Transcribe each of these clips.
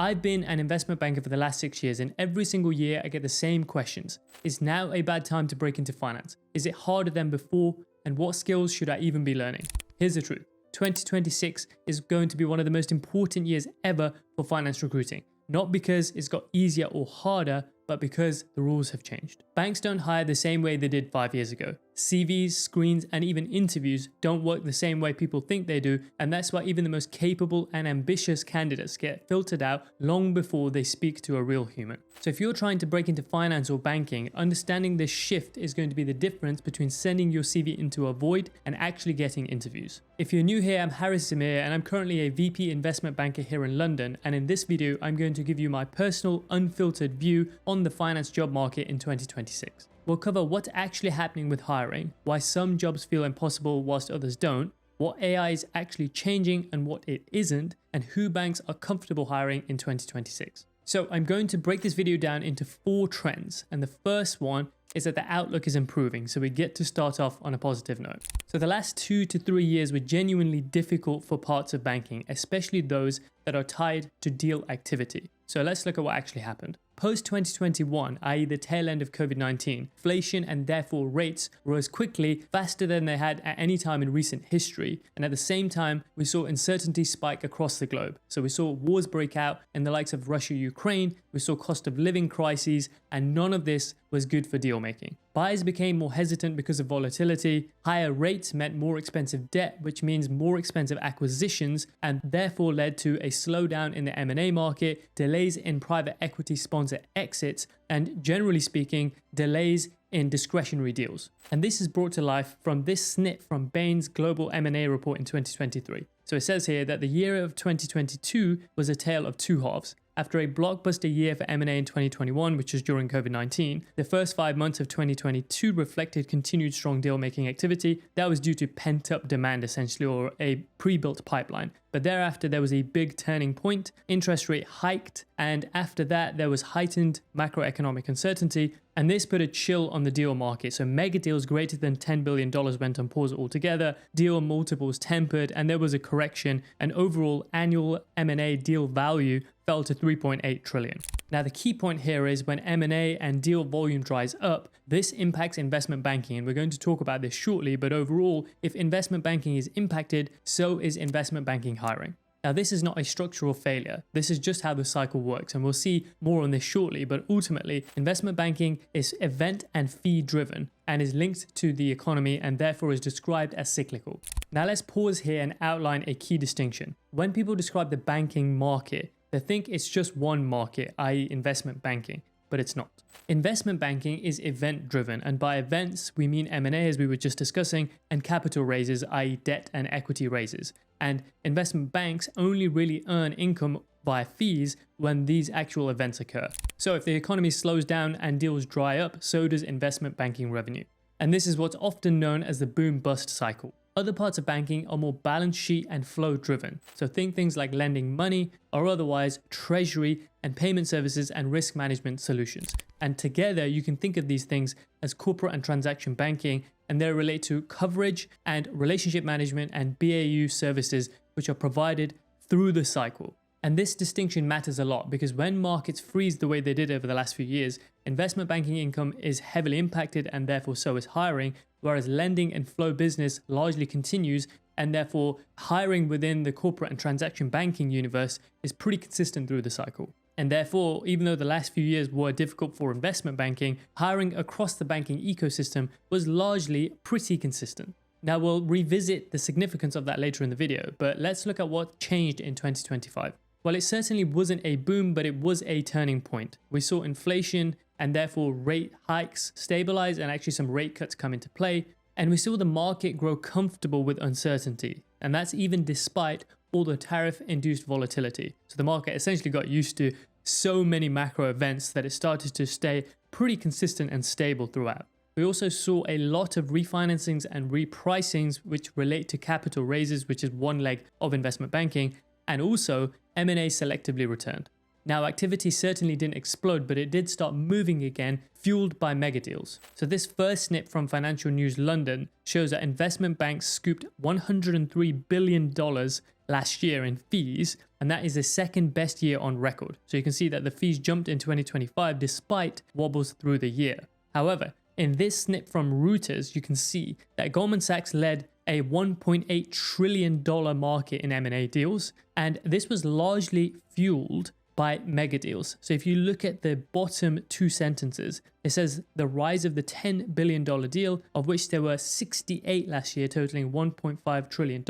I've been an investment banker for the last 6 years, and every single year I get the same questions. Is now a bad time to break into finance? Is it harder than before? And what skills should I even be learning? Here's the truth. 2026 is going to be one of the most important years ever for finance recruiting. Not because it's got easier or harder, but because the rules have changed. Banks don't hire the same way they did 5 years ago. CVs, screens, and even interviews don't work the same way people think they do, and that's why even the most capable and ambitious candidates get filtered out long before they speak to a real human. So if you're trying to break into finance or banking, understanding this shift is going to be the difference between sending your CV into a void and actually getting interviews. If you're new here, I'm Haris Zamir, and I'm currently a VP investment banker here in London, and in this video, I'm going to give you my personal, unfiltered view on the finance job market in 2026. We'll cover what's actually happening with hiring, why some jobs feel impossible whilst others don't, what AI is actually changing and what it isn't, and who banks are comfortable hiring in 2026. So I'm going to break this video down into 4 trends, and the first one is that the outlook is improving, so we get to start off on a positive note. So the last 2 to 3 years were genuinely difficult for parts of banking, especially those that are tied to deal activity. So let's look at what actually happened. Post 2021, i.e. the tail end of COVID-19, inflation and therefore rates rose quickly, faster than they had at any time in recent history. And at the same time, we saw uncertainty spike across the globe. So we saw wars break out in the likes of Russia, Ukraine, we saw cost of living crises, and none of this was good for deal making. Buyers became more hesitant because of volatility, higher rates meant more expensive debt, which means more expensive acquisitions, and therefore led to a slowdown in the M&A market, delays in private equity sponsor exits, and generally speaking, delays in discretionary deals. And this is brought to life from this snip from Bain's Global M&A report in 2023. So it says here that the year of 2022 was a tale of two halves. After a blockbuster year for M&A in 2021, which was during COVID-19, the first 5 months of 2022 reflected continued strong deal-making activity. That was due to pent-up demand, essentially, or a pre-built pipeline. But thereafter, there was a big turning point. Interest rate hiked, and after that, there was heightened macroeconomic uncertainty, and this put a chill on the deal market. So mega deals greater than $10 billion went on pause altogether, deal multiples tempered, and there was a correction, and overall annual M&A deal value fell to 3.8 trillion. Now the key point here is when M&A and deal volume dries up, this impacts investment banking, and we're going to talk about this shortly, but overall, if investment banking is impacted, so is investment banking hiring. Now this is not a structural failure, this is just how the cycle works, and we'll see more on this shortly, but ultimately investment banking is event and fee driven and is linked to the economy and therefore is described as cyclical. Now let's pause here and outline a key distinction. When people describe the banking market, they think it's just one market, i.e. investment banking, but it's not. Investment banking is event driven, and by events we mean M&A as we were just discussing, and capital raises, i.e. debt and equity raises. And investment banks only really earn income via fees when these actual events occur. So if the economy slows down and deals dry up, so does investment banking revenue. And this is what's often known as the boom-bust cycle. Other parts of banking are more balance sheet and flow driven. So think things like lending money or otherwise treasury and payment services and risk management solutions. And together you can think of these things as corporate and transaction banking, and they relate to coverage and relationship management and BAU services which are provided through the cycle. And this distinction matters a lot because when markets freeze the way they did over the last few years, investment banking income is heavily impacted and therefore so is hiring, whereas lending and flow business largely continues, and therefore hiring within the corporate and transaction banking universe is pretty consistent through the cycle. And therefore, even though the last few years were difficult for investment banking, hiring across the banking ecosystem was largely pretty consistent. Now we'll revisit the significance of that later in the video, but let's look at what changed in 2025. Well, it certainly wasn't a boom, but it was a turning point. We saw inflation and therefore rate hikes stabilize and actually some rate cuts come into play. And we saw the market grow comfortable with uncertainty. And that's even despite all the tariff-induced volatility. So the market essentially got used to so many macro events that it started to stay pretty consistent and stable throughout. We also saw a lot of refinancings and repricings which relate to capital raises, which is one leg of investment banking, and also M&A selectively returned. Now activity certainly didn't explode, but it did start moving again, fueled by mega deals. So this first snip from Financial News London shows that investment banks scooped $103 billion last year in fees, and that is the second best year on record. So you can see that the fees jumped in 2025 despite wobbles through the year. However, in this snip from Reuters, you can see that Goldman Sachs led a $1.8 trillion market in M&A deals, and this was largely fueled by mega deals. So if you look at the bottom two sentences, it says the rise of the $10 billion deal, of which there were 68 last year, totaling $1.5 trillion,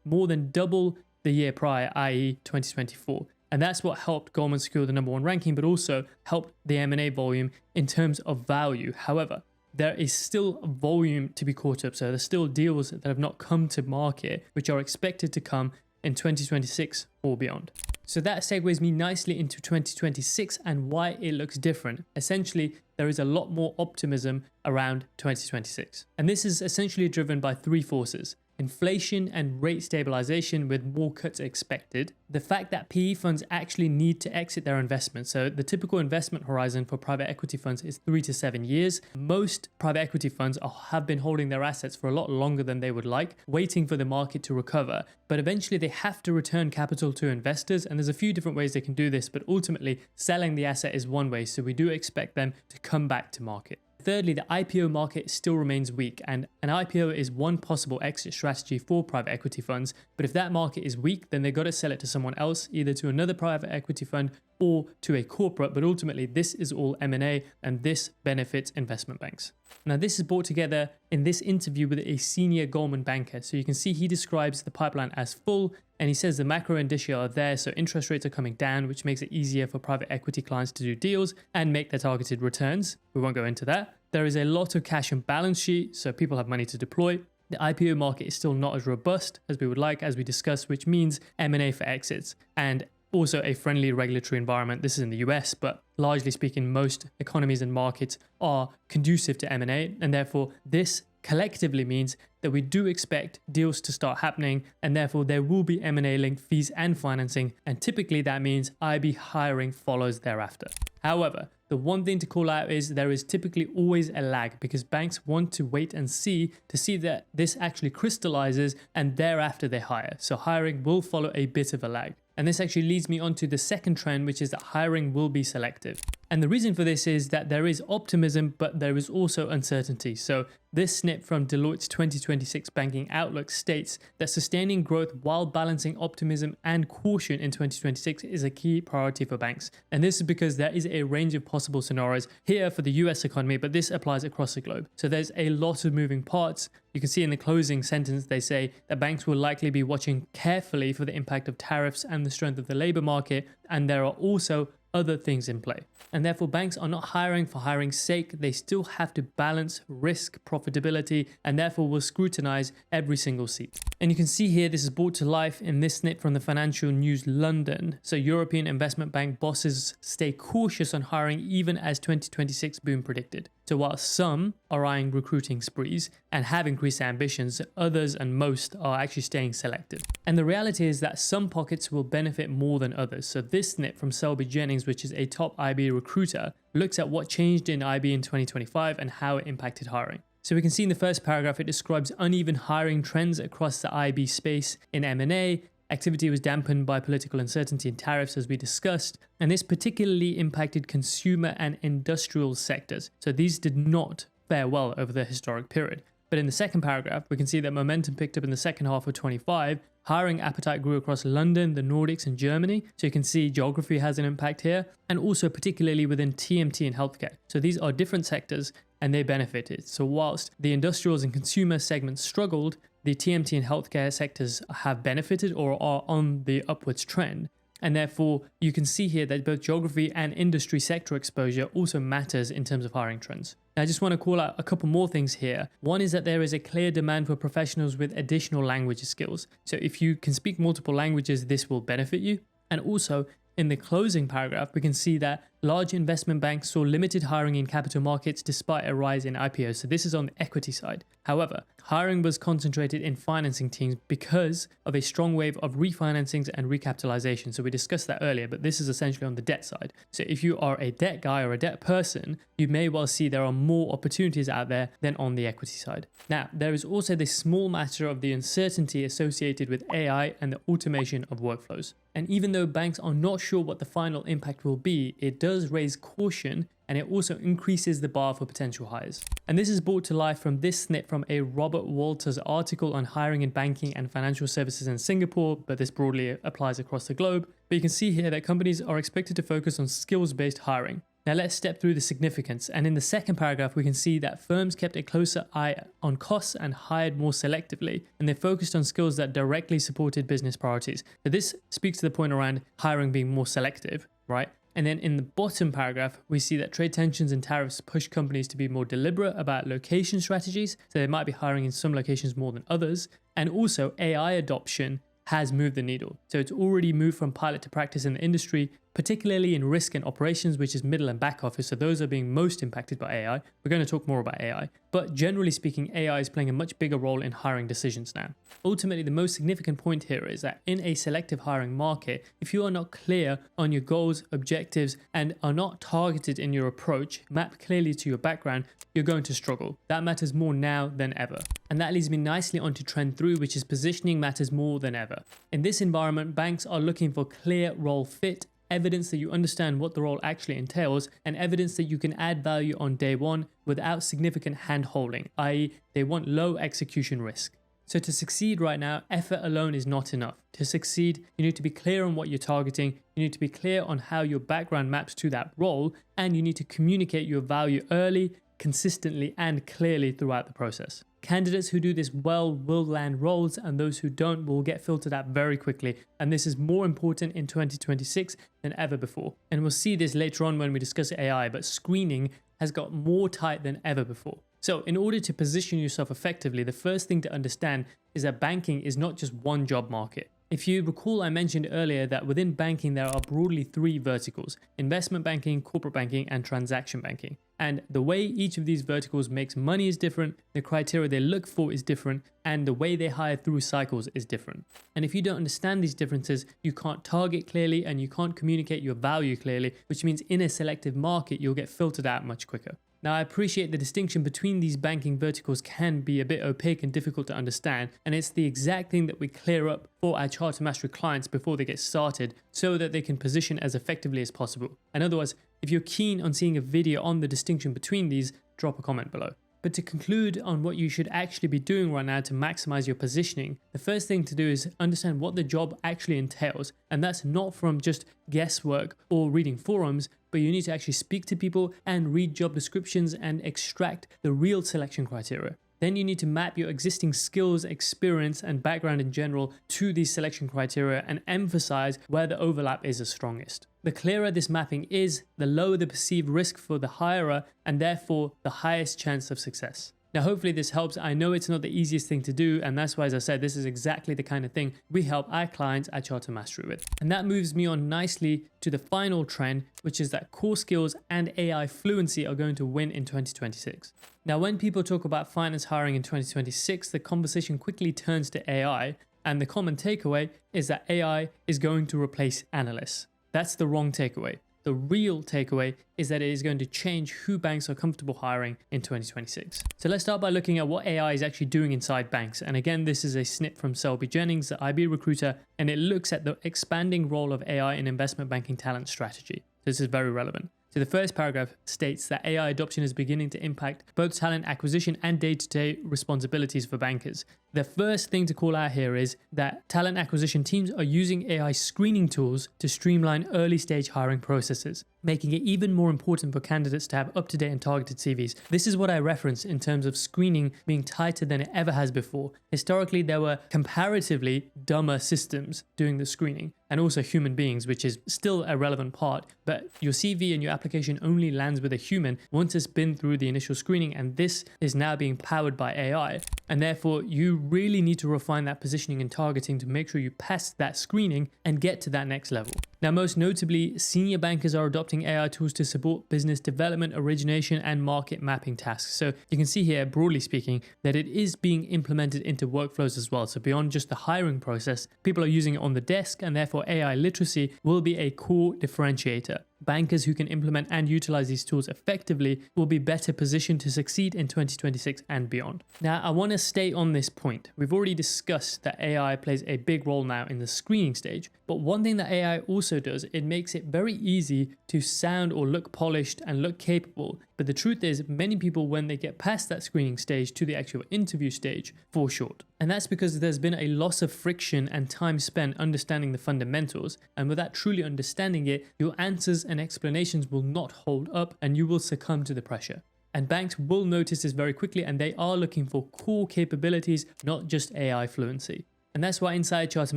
more than double the year prior, i.e. 2024. And that's what helped Goldman secure the #1 ranking, but also helped the M&A volume in terms of value. However, there is still volume to be caught up. So there's still deals that have not come to market, which are expected to come in 2026 or beyond. So that segues me nicely into 2026 and why it looks different. Essentially, there is a lot more optimism around 2026. And this is essentially driven by three forces: inflation and rate stabilization with more cuts expected, the fact that PE funds actually need to exit their investments. So the typical investment horizon for private equity funds is 3 to 7 years. Most private equity funds have been holding their assets for a lot longer than they would like, waiting for the market to recover. But eventually they have to return capital to investors, and there's a few different ways they can do this, but ultimately selling the asset is one way. So we do expect them to come back to market. Thirdly, the IPO market still remains weak, and an IPO is one possible exit strategy for private equity funds. But if that market is weak, then they've got to sell it to someone else, either to another private equity fund or to a corporate. But ultimately, this is all M&A, and this benefits investment banks. Now, this is brought together in this interview with a senior Goldman banker. So you can see he describes the pipeline as full, and he says the macro indicia are there, so interest rates are coming down, which makes it easier for private equity clients to do deals and make their targeted returns. We won't go into that. There is a lot of cash on balance sheet, so people have money to deploy. The IPO market is still not as robust as we would like, as we discussed, which means M&A for exits, and also a friendly regulatory environment. This is in the US, but largely speaking, most economies and markets are conducive to M&A, and therefore this collectively means that we do expect deals to start happening, and therefore there will be M&A linked fees and financing, and typically that means IB hiring follows thereafter. However, the one thing to call out is there is typically always a lag, because banks want to wait and see to see that this actually crystallizes, and thereafter they hire. So hiring will follow a bit of a lag. And this actually leads me on to the second trend, which is that hiring will be selective. And the reason for this is that there is optimism, but there is also uncertainty. So this snip from Deloitte's 2026 Banking Outlook states that sustaining growth while balancing optimism and caution in 2026 is a key priority for banks. And this is because there is a range of possible scenarios here for the US economy, but this applies across the globe. So there's a lot of moving parts. You can see in the closing sentence, they say that banks will likely be watching carefully for the impact of tariffs and the strength of the labor market. And there are also other things in play. And therefore banks are not hiring for hiring's sake. They still have to balance risk, profitability, and therefore will scrutinize every single seat. And you can see here, this is brought to life in this snip from the Financial News London. So European investment bank bosses stay cautious on hiring even as 2026 boom predicted. So while some are eyeing recruiting sprees and have increased ambitions, others and most are actually staying selective. And the reality is that some pockets will benefit more than others. So this snip from Selby Jennings, which is a top IB recruiter, looks at what changed in IB in 2025 and how it impacted hiring. So we can see in the first paragraph, it describes uneven hiring trends across the IB space in M&A. Activity was dampened by political uncertainty and tariffs, as we discussed, and this particularly impacted consumer and industrial sectors. So these did not fare well over the historic period. But in the second paragraph, we can see that momentum picked up in the second half of 25. Hiring appetite grew across London, the Nordics, and Germany. So you can see geography has an impact here, and also particularly within TMT and healthcare. So these are different sectors and they benefited. So whilst the industrials and consumer segments struggled, the TMT and healthcare sectors have benefited or are on the upwards trend. And therefore, you can see here that both geography and industry sector exposure also matters in terms of hiring trends. Now, I just want to call out a couple more things here. One is that there is a clear demand for professionals with additional language skills. So if you can speak multiple languages, this will benefit you. And also, in the closing paragraph, we can see that large investment banks saw limited hiring in capital markets despite a rise in IPOs. So this is on the equity side. However, hiring was concentrated in financing teams because of a strong wave of refinancings and recapitalization. So we discussed that earlier, but this is essentially on the debt side. So if you are a debt guy or a debt person, you may well see there are more opportunities out there than on the equity side. Now, there is also the small matter of the uncertainty associated with AI and the automation of workflows. And even though banks are not sure what the final impact will be, it does raise caution, and it also increases the bar for potential hires. And this is brought to life from this snip from a Robert Walters article on hiring in banking and financial services in Singapore, but this broadly applies across the globe. But you can see here that companies are expected to focus on skills-based hiring. Now let's step through the significance. And in the second paragraph, we can see that firms kept a closer eye on costs and hired more selectively, and they focused on skills that directly supported business priorities. So this speaks to the point around hiring being more selective, right? And then in the bottom paragraph, we see that trade tensions and tariffs push companies to be more deliberate about location strategies. So they might be hiring in some locations more than others. And also AI adoption has moved the needle. So it's already moved from pilot to practice in the industry, particularly in risk and operations, which is middle and back office. So those are being most impacted by AI. We're going to talk more about AI, but generally speaking, AI is playing a much bigger role in hiring decisions now. Ultimately, the most significant point here is that in a selective hiring market, if you are not clear on your goals, objectives, and are not targeted in your approach, mapped clearly to your background, you're going to struggle. That matters more now than ever. And that leads me nicely onto trend 3, which is positioning matters more than ever. In this environment, banks are looking for clear role fit, evidence that you understand what the role actually entails, and evidence that you can add value on day one without significant hand-holding, i.e. they want low execution risk. So to succeed right now, effort alone is not enough. To succeed, you need to be clear on what you're targeting, you need to be clear on how your background maps to that role, and you need to communicate your value early, consistently, and clearly throughout the process. Candidates who do this well will land roles, and those who don't will get filtered out very quickly. And this is more important in 2026 than ever before. And we'll see this later on when we discuss AI, but screening has got more tight than ever before. So in order to position yourself effectively, the first thing to understand is that banking is not just one job market. If you recall, I mentioned earlier that within banking, there are broadly 3 verticals: investment banking, corporate banking, and transaction banking. And the way each of these verticals makes money is different, the criteria they look for is different, and the way they hire through cycles is different. And if you don't understand these differences, you can't target clearly and you can't communicate your value clearly, which means in a selective market, you'll get filtered out much quicker. Now, I appreciate the distinction between these banking verticals can be a bit opaque and difficult to understand, and it's the exact thing that we clear up for our Charter Mastery clients before they get started so that they can position as effectively as possible. And otherwise, if you're keen on seeing a video on the distinction between these, drop a comment below. But to conclude on what you should actually be doing right now to maximize your positioning, the first thing to do is understand what the job actually entails. And that's not from just guesswork or reading forums, but you need to actually speak to people and read job descriptions and extract the real selection criteria. Then you need to map your existing skills, experience, and background in general to these selection criteria and emphasize where the overlap is the strongest. The clearer this mapping is, the lower the perceived risk for the hirer and therefore the highest chance of success. Now, hopefully this helps. I know it's not the easiest thing to do, and that's why, as I said, this is exactly the kind of thing we help our clients at Charter Mastery with. And that moves me on nicely to the final trend, which is that core skills and AI fluency are going to win in 2026. Now, when people talk about finance hiring in 2026, the conversation quickly turns to AI, and the common takeaway is that AI is going to replace analysts. That's the wrong takeaway. The real takeaway is that it is going to change who banks are comfortable hiring in 2026. So let's start by looking at what AI is actually doing inside banks. And again, this is a snip from Selby Jennings, the IB recruiter, and it looks at the expanding role of AI in investment banking talent strategy. This is very relevant. So the first paragraph states that AI adoption is beginning to impact both talent acquisition and day-to-day responsibilities for bankers. The first thing to call out here is that talent acquisition teams are using AI screening tools to streamline early stage hiring processes, making it even more important for candidates to have up-to-date and targeted CVs. This is what I referenced in terms of screening being tighter than it ever has before. Historically, there were comparatively dumber systems doing the screening, and also human beings, which is still a relevant part, but your CV and your application only lands with a human once it's been through the initial screening, and this is now being powered by AI. And therefore, you really need to refine that positioning and targeting to make sure you pass that screening and get to that next level. Now, most notably, senior bankers are adopting AI tools to support business development, origination, and market mapping tasks. So you can see here, broadly speaking, that it is being implemented into workflows as well. So beyond just the hiring process, people are using it on the desk, and therefore AI literacy will be a core differentiator. Bankers who can implement and utilize these tools effectively will be better positioned to succeed in 2026 and beyond. Now, I want to stay on this point. We've already discussed that AI plays a big role now in the screening stage, but one thing that AI also does, it makes it very easy to sound or look polished and look capable. But the truth is, many people, when they get past that screening stage to the actual interview stage, fall short. And that's because there's been a loss of friction and time spent understanding the fundamentals. And without truly understanding it, your answers and explanations will not hold up and you will succumb to the pressure. And banks will notice this very quickly, and they are looking for core capabilities, not just AI fluency. And that's why inside Charter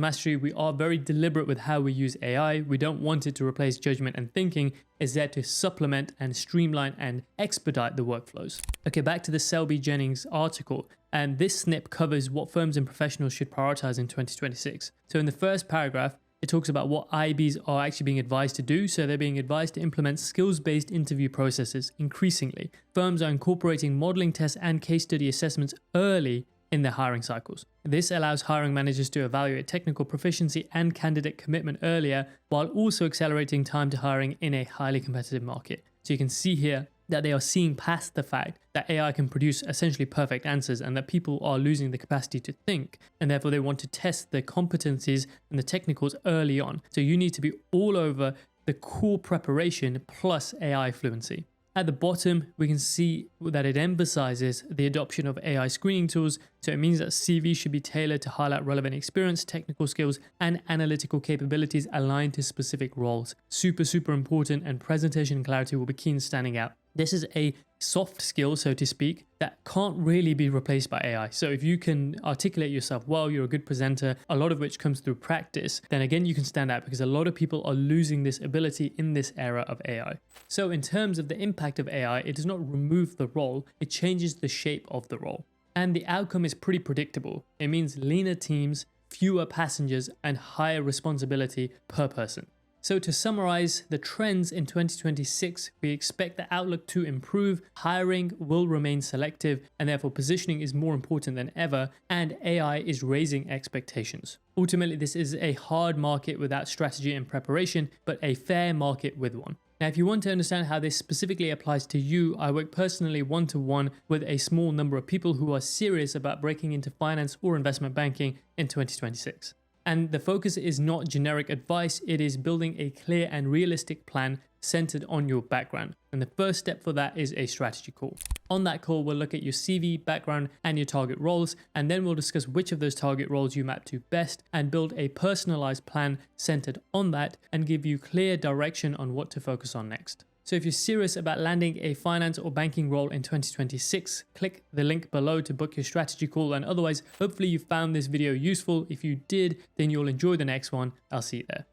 Mastery, we are very deliberate with how we use AI. We don't want it to replace judgment and thinking. It's there to supplement and streamline and expedite the workflows. Okay, back to the Selby Jennings article. And this snip covers what firms and professionals should prioritize in 2026. So in the first paragraph, it talks about what IBs are actually being advised to do. So they're being advised to implement skills-based interview processes increasingly. Firms are incorporating modeling tests and case study assessments early in their hiring cycles. This allows hiring managers to evaluate technical proficiency and candidate commitment earlier, while also accelerating time to hiring in a highly competitive market. So you can see here that they are seeing past the fact that AI can produce essentially perfect answers and that people are losing the capacity to think, and therefore they want to test their competencies and the technicals early on. So you need to be all over the core preparation plus AI fluency. At the bottom, we can see that it emphasizes the adoption of AI screening tools. So it means that CV should be tailored to highlight relevant experience, technical skills, and analytical capabilities aligned to specific roles. Super important, and presentation clarity will be key in standing out. This is a soft skill, so to speak, that can't really be replaced by AI. So if you can articulate yourself well, you're a good presenter, a lot of which comes through practice, then again, you can stand out, because a lot of people are losing this ability in this era of AI. So in terms of the impact of AI, it does not remove the role, it changes the shape of the role. And the outcome is pretty predictable. It means leaner teams, fewer passengers, and higher responsibility per person. So to summarize the trends in 2026, we expect the outlook to improve, hiring will remain selective, and therefore positioning is more important than ever, and AI is raising expectations. Ultimately, this is a hard market without strategy and preparation, but a fair market with one. Now, if you want to understand how this specifically applies to you, I work personally one-to-one with a small number of people who are serious about breaking into finance or investment banking in 2026. And the focus is not generic advice, it is building a clear and realistic plan centered on your background. And the first step for that is a strategy call. On that call, we'll look at your CV, background, and your target roles, and then we'll discuss which of those target roles you map to best and build a personalized plan centered on that and give you clear direction on what to focus on next. So if you're serious about landing a finance or banking role in 2026, click the link below to book your strategy call. And otherwise, hopefully you found this video useful. If you did, then you'll enjoy the next one. I'll see you there.